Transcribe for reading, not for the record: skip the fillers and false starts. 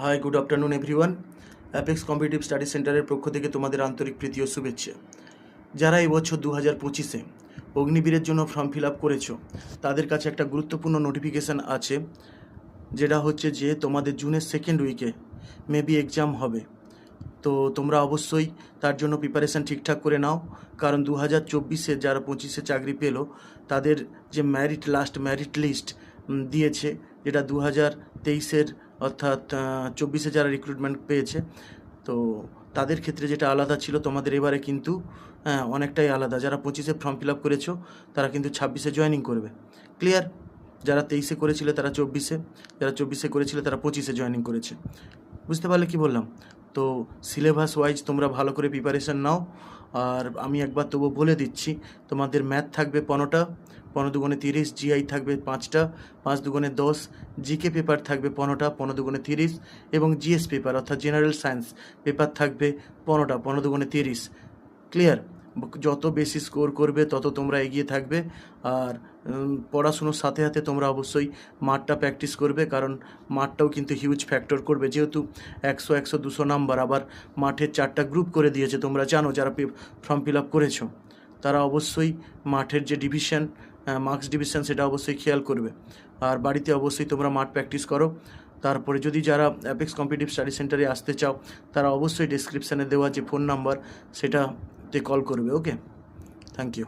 High, good afternoon everyone. Apex competitive study সেন্টারের পক্ষ থেকে তোমাদের আন্তরিক প্রীতি ও শুভেচ্ছা। যারা এই বছর 2025-এ অগ্নিবীরের জন্য ফর্ম ফিল আপ করেছো, তাদের কাছে একটা গুরুত্বপূর্ণ নোটিফিকেশান আছে, যেটা হচ্ছে যে তোমাদের জুনের সেকেন্ড উইকে মেবি এক্সাম হবে। তো তোমরা অবশ্যই তার জন্য প্রিপারেশান ঠিকঠাক করে নাও, কারণ 2024-এ যারা 25-এ চাকরি পেলো তাদের যে লাস্ট মেরিট লিস্ট দিয়েছে, যেটা 2023-এর অর্থাৎ 24-এ যারা রিক্রুটমেন্ট পেয়েছে, তো তাদের ক্ষেত্রে যেটা আলাদা ছিল, তোমাদের এবারে কিন্তু অনেকটাই আলাদা। যারা 25-এ ফর্ম ফিল আপ করেছো তারা কিন্তু 26-এ জয়েনিং করবে। ক্লিয়ার? যারা 23-এ করেছিলে তারা 24-এ, যারা 24-এ করেছিলে তারা 25-এ জয়েনিং করেছে। বুঝতে পারলে কি বললাম? তো সিলেবাস ওয়াইজ তোমরা ভালো করে প্রিপারেশান নাও। আর আমি একবার তবু বলে দিচ্ছি, তোমাদের ম্যাথ থাকবে 15টা, 15 দুগুণে 30, জিআই থাকবে 5টা, 5 দুগুণে 10, জিকে পেপার থাকবে 15টা, 15 দুগুণে 30, এবং জিএস পেপার অর্থাৎ জেনারেল সায়েন্স পেপার থাকবে 15টা, 15 দুগুণে 30। ক্লিয়ার? যত বেশি স্কোর করবে তত তোমরা এগিয়ে থাকবে। আর পড়াশুনোর সাথে সাথে তোমরা অবশ্যই মাঠটা প্র্যাকটিস করবে, কারণ মাঠটাও কিন্তু হিউজ ফ্যাক্টর করবে। যেহেতু 100, 100, 200 নাম্বার, আবার মাঠের 4টা গ্রুপ করে দিয়েছে, তোমরা জানো যারা ফর্ম ফিল আপ করেছো, তারা অবশ্যই মাঠের যে ডিভিশন, মার্কস ডিভিশন, সেটা অবশ্যই খেয়াল করবে। আর বাড়িতে অবশ্যই তোমরা মাঠ প্র্যাকটিস করো। তারপরে যদি যারা অ্যাপেক্স কম্পিটিটিভ স্টাডি সেন্টারে আসতে চাও, তারা অবশ্যই ডেসক্রিপশানে দেওয়া যে ফোন নাম্বার, সেটাতে কল করবে। ওকে, থ্যাংক ইউ।